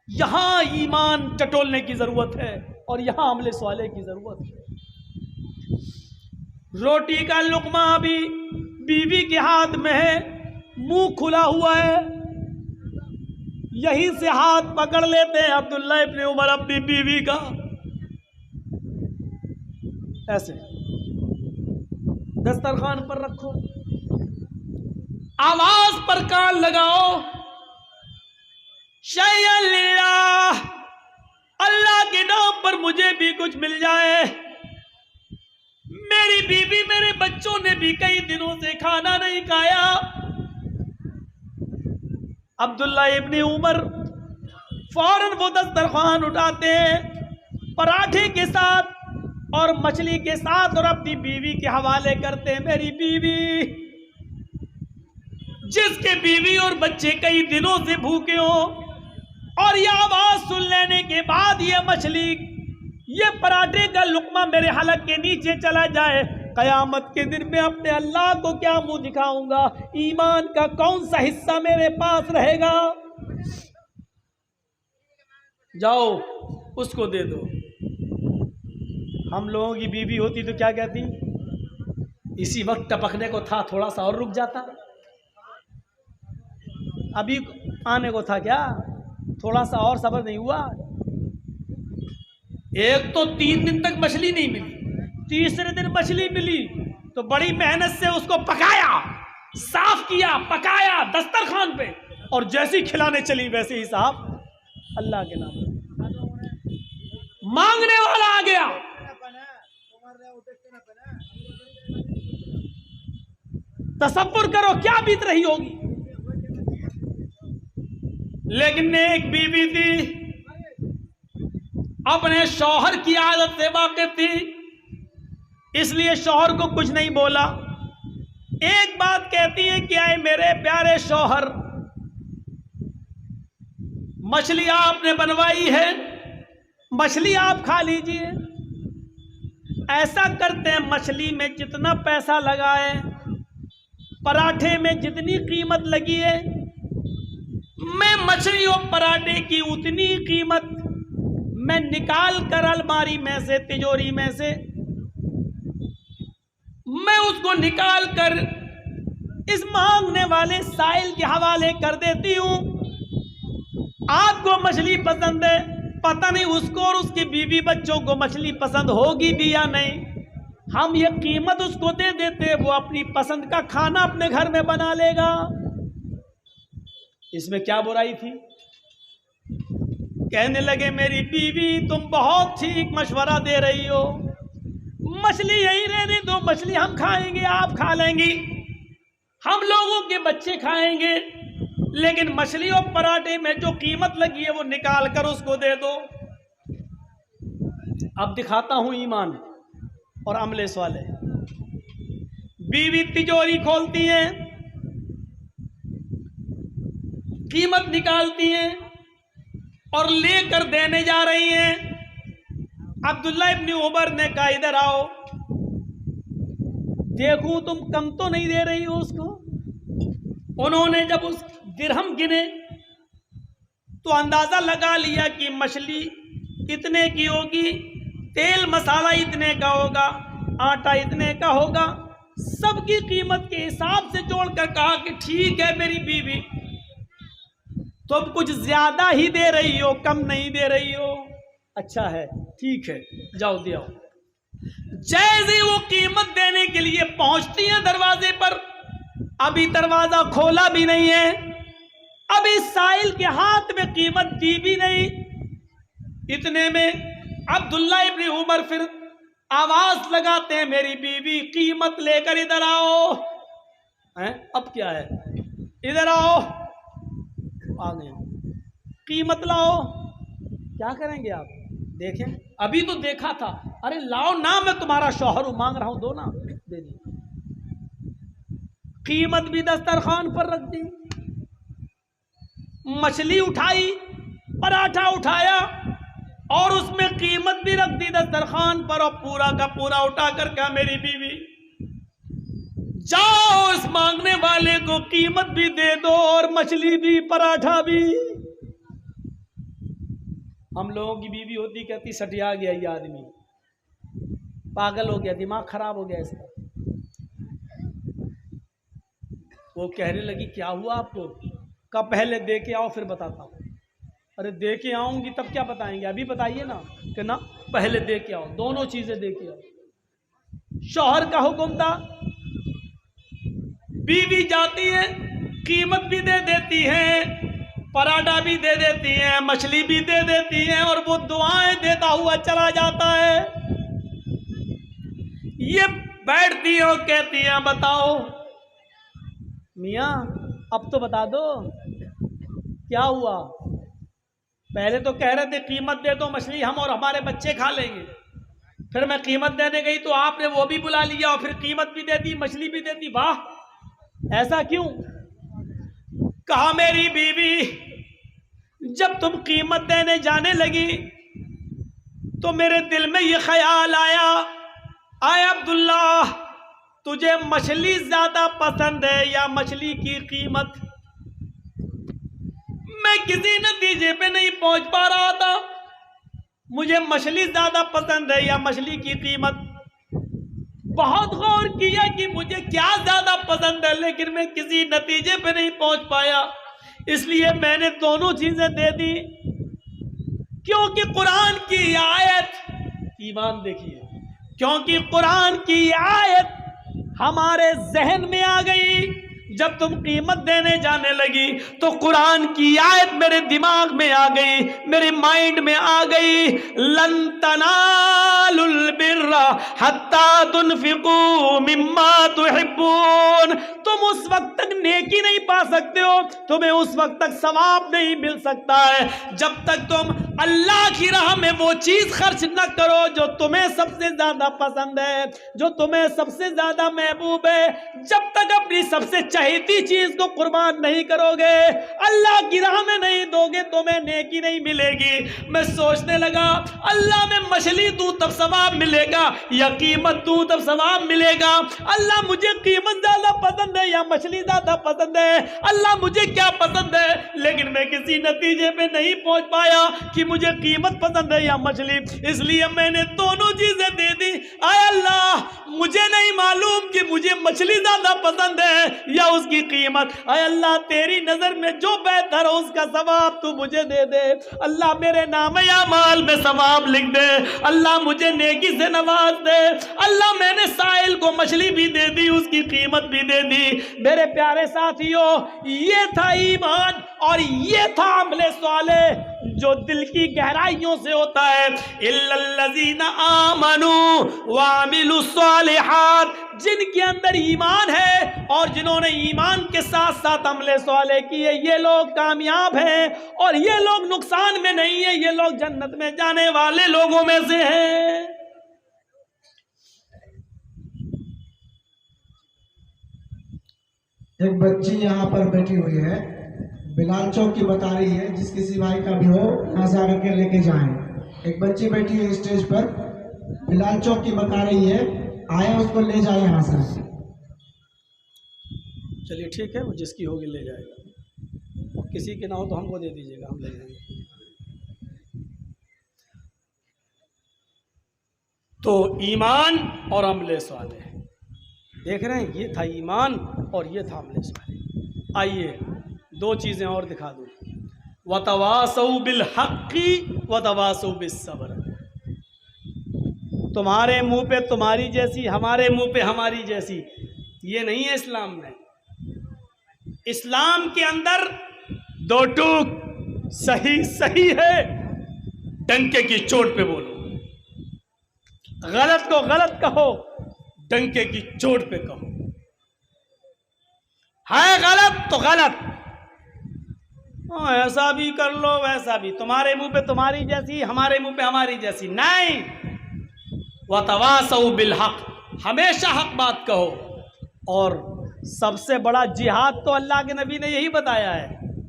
यहां ईमान टटोलने की जरूरत है और यहां अमले स्वाले की जरूरत है। रोटी का लुकमा अभी बीवी के हाथ में है, मुंह खुला हुआ है, यहीं से हाथ पकड़ लेते हैं अब्दुल्ला इब्न उमर अपनी बीवी का, ऐसे दस्तरखान पर रखो, आवाज पर कान लगाओ, शैय्यल्लाह, अल्लाह के नाम पर मुझे भी कुछ मिल जाए। मेरी बीवी मेरे बच्चों ने भी कई दिनों से खाना नहीं खाया। अब्दुल्ला इब्न उमर फौरन वो दस्तरखान उठाते हैं पराठे के साथ और मछली के साथ और अपनी बीवी के हवाले करते हैं। मेरी बीवी, जिसके बीवी और बच्चे कई दिनों से भूखे हो और ये आवाज सुन लेने के बाद ये मछली, ये पराठे का लुकमा मेरे हलक के नीचे चला जाए, कयामत के दिन में अपने अल्लाह को क्या मुंह दिखाऊंगा? ईमान का कौन सा हिस्सा मेरे पास रहेगा? जाओ उसको दे दो। हम लोगों की बीवी होती तो क्या कहती? इसी वक्त टपकने को था, थोड़ा सा और रुक जाता, अभी आने को था क्या, थोड़ा सा और सब्र नहीं हुआ? एक तो 3 दिन तक मछली नहीं मिली, तीसरे दिन मछली मिली तो बड़ी मेहनत से उसको पकाया, साफ किया, पकाया दस्तरखान पे, और जैसे ही खिलाने चली वैसे ही साहब अल्लाह के नाम मांगने वाला आ गया। तसव्वुर करो क्या बीत रही होगी। लेकिन एक बीवी थी, अपने शौहर की आदत से वाकिफ थी, इसलिए शौहर को कुछ नहीं बोला। एक बात कहती है कि आए मेरे प्यारे शौहर, मछली आपने बनवाई है, मछली आप खा लीजिए। ऐसा करते हैं, मछली में जितना पैसा लगाए, पराठे में जितनी कीमत लगी है, मैं मछली और पराठे की उतनी कीमत मैं निकाल कर अलमारी में से, तिजोरी में से मैं उसको निकाल कर इस मांगने वाले साइल के हवाले कर देती हूं। आपको मछली पसंद है, पता नहीं उसको और उसकी बीवी बच्चों को मछली पसंद होगी भी या नहीं, हम ये कीमत उसको दे देते, वो अपनी पसंद का खाना अपने घर में बना लेगा। इसमें क्या बुराई थी? कहने लगे मेरी बीवी तुम बहुत ठीक मशवरा दे रही हो, मछली यही रहने दो, मछली हम खाएंगे, आप खा लेंगी, हम लोगों के बच्चे खाएंगे, लेकिन मछली और पराठे में जो कीमत लगी है वो निकाल कर उसको दे दो। अब दिखाता हूं ईमान और अमले वाले। बीवी तिजोरी खोलती हैं, कीमत निकालती हैं और लेकर देने जा रही हैं। अब्दुल्ला इब्न उमर ने कहा इधर आओ, देखूं तुम कम तो नहीं दे रही हो उसको। उन्होंने जब उस दिरहम गिने तो अंदाजा लगा लिया कि मछली इतने की होगी, तेल मसाला इतने का होगा, आटा इतने का होगा, सबकी कीमत के हिसाब से जोड़कर कहा कि ठीक है मेरी बीवी, तुम कुछ ज्यादा ही दे रही हो, कम नहीं दे रही हो। अच्छा है, ठीक है, जाओ दे आओ। जैसे वो कीमत देने के लिए पहुंचती है दरवाजे पर, अभी दरवाजा खोला भी नहीं है, अभी साइल के हाथ में कीमत दी भी नहीं। इतने में अब्दुल्ला इब्न उमर फिर आवाज लगाते हैं मेरी बीवी कीमत लेकर इधर आओ। हैं? अब क्या है, इधर आओ। आ गए, कीमत लाओ। क्या करेंगे आप? देखें, अभी तो देखा था, अरे लाओ ना, मैं तुम्हारा शौहर हूं, मांग रहा हूं, दो ना, दे दी। कीमत भी दस्तरखान पर रख दी, मछली उठाई, पराठा उठाया और उसमें कीमत भी रख दी दस्तरखान पर, और पूरा का पूरा उठाकर कहा मेरी बीवी जाओ इस मांगने वाले को कीमत भी दे दो और मछली भी, पराठा भी। हम लोगों की बीवी होती, कहती सटिया गया ये आदमी, पागल हो गया, दिमाग खराब हो गया इसका। वो कहने लगी क्या हुआ आपको? कब? पहले दे के आओ फिर बताता हूँ। अरे दे के आऊंगी तब क्या बताएंगे, अभी बताइए ना। कि ना पहले दे के आओ, दोनों चीजें दे के आओ। शौहर का हुक्म था, बीवी जाती है, कीमत भी दे देती है, पराठा भी दे देती है, मछली भी दे देती है, और वो दुआएं देता हुआ चला जाता है। ये बैठती है और कहती है बताओ मियाँ अब तो बता दो क्या हुआ। पहले तो कह रहे थे कीमत दे दो, मछली हम और हमारे बच्चे खा लेंगे। फिर मैं कीमत देने गई तो आपने वो भी बुला लिया और फिर कीमत भी दे दी, मछली भी दे दी। वाह, ऐसा क्यों? कहा मेरी बीवी जब तुम कीमत देने जाने लगी तो मेरे दिल में ये ख्याल आया, आए अब्दुल्ला तुझे मछली ज्यादा पसंद है या मछली की कीमत? मैं किसी नतीजे पे नहीं पहुंच पा रहा था, मुझे मछली ज्यादा पसंद है या मछली की कीमत। बहुत गौर किया कि मुझे क्या ज्यादा पसंद है, लेकिन मैं किसी नतीजे पे नहीं पहुंच पाया, इसलिए मैंने दोनों चीजें दे दी। क्योंकि कुरान की आयत, ईमान देखिए, क्योंकि कुरान की आयत हमारे जहन में आ गई। जब तुम कीमत देने जाने लगी तो कुरान की आयत मेरे दिमाग में आ गई, मेरे माइंड में आ गई। लन तनालुल बिर्रा हत्ता तुनफिकू मिम्मा तुहिब्बून। तुम उस वक्त तक नेकी नहीं पा सकते हो, तुम्हें उस वक्त तक सवाब नहीं मिल सकता है जब तक तुम अल्लाह की राह में वो चीज खर्च न करो जो तुम्हें सबसे ज्यादा पसंद है, जो तुम्हें सबसे ज्यादा महबूब है। जब तक अपनी सबसे चहेती चीज को कुर्बान नहीं करोगे, अल्लाह की राह में नहीं दोगे, तुम्हें नेकी नहीं मिलेगी। मैं सोचने लगा अल्लाह में मछली दूं तब सवाब मिलेगा या कीमत दूं तब सवाब मिलेगा। अल्लाह मुझे कीमत ज्यादा पसंद है या मछली ज्यादा पसंद है? अल्लाह मुझे क्या पसंद है? लेकिन मैं किसी नतीजे पे नहीं पहुंच पाया कि मुझे कीमत पसंद है या मछली, इसलिए मैंने दोनों चीजें दे दी। आय अल्लाह मुझे नहीं मालूम कि मुझे मछली ज्यादा पसंद है या उसकी कीमत। आय अल्लाह तेरी नजर में जो बेहतर हो उसका सवाब तू मुझे दे दे। अल्लाह मेरे नाम या माल में सवाब लिख दे। अल्लाह मुझे नेकी से नवाज दे। अल्लाह मैंने साहिल को मछली भी दे दी, उसकी कीमत भी दे दी। मेरे प्यारे साथियों, ये था ईमान और ये था अमले साले जो दिल की गहराइयों से होता है। इल्लल्लज़ीना आमनू व अमिलुस सालिहात, जिनके अंदर ईमान है और जिन्होंने ईमान के साथ साथ अमले साले किए, ये लोग कामयाब हैं और ये लोग नुकसान में नहीं है, ये लोग जन्नत में जाने वाले लोगों में से हैं। एक बच्ची यहाँ पर बैठी हुई है, बिलाल चौक की बता रही है, जिस किसी भाई का भी हो यहाँ से आकर के लेके जाएं। एक बच्ची बैठी है स्टेज पर, बिलाल चौक की बता रही है, आए उसको ले जाए यहाँ से। चलिए ठीक है, वो जिसकी होगी ले जाएगा, किसी के ना हो तो हमको दे दीजिएगा, हम ले जाएंगे। तो ईमान और अमले साले, देख रहे हैं, ये था ईमान और ये था अमले साले। आइए दो चीज़ें और दिखा दूँ। वतवासौ बिल हक़्क़ी वतवासौ बिस सब्र। तुम्हारे मुंह पे तुम्हारी जैसी, हमारे मुंह पे हमारी जैसी, ये नहीं है इस्लाम में। इस्लाम के अंदर दो टूक सही सही है, डंके की चोट पे बोलो। गलत को गलत कहो, डंके की चोट पे कहो। है गलत तो गलत, ऐसा भी कर लो वैसा भी, तुम्हारे मुंह पे तुम्हारी जैसी, हमारे मुंह पे हमारी जैसी नहीं। वतवासौ बिल हक़, हमेशा हक बात कहो। और सबसे बड़ा जिहाद तो अल्लाह के नबी ने यही बताया है,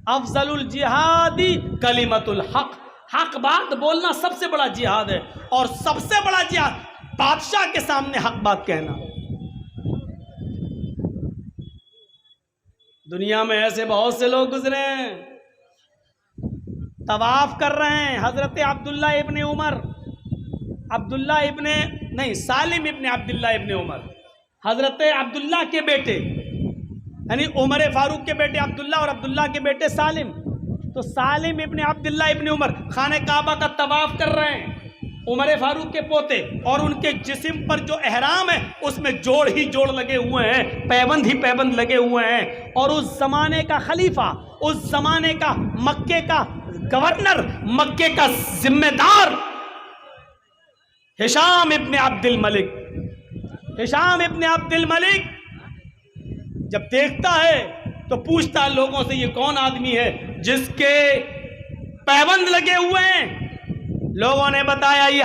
अफजलुल जिहादी कलिमतुल हक़। हक बात बोलना सबसे बड़ा जिहाद है, और सबसे बड़ा जिहाद बादशाह के सामने हक बात कहना। दुनिया में ऐसे बहुत से लोग गुजरे हैं, तवाफ कर रहे हैं हजरत सालिम इब्ने अब्दुल्ला इब्ने उमर, हजरत अब्दुल्ला के बेटे यानी उमर फारूक के बेटे अब्दुल्ला और अब्दुल्ला के बेटे सालिम। तो सालिम इब्ने अब्दुल्ला इब्ने उमर खाने काबा का तवाफ कर रहे हैं, उमर फारूक के पोते, और उनके जिस्म पर जो एहराम है उसमें जोड़ ही जोड़ लगे हुए हैं, पैबंद ही पैबंद लगे हुए हैं। और उस जमाने का खलीफा, उस जमाने का मक्के का गवर्नर, मक्के का जिम्मेदार हिशाम इब्ने अब्दुल मलिक, हिशाम इब्ने अब्दुल मलिक जब देखता है तो पूछता है लोगों से, ये कौन आदमी है जिसके पैबंद लगे हुए हैं? लोगों ने बताया ये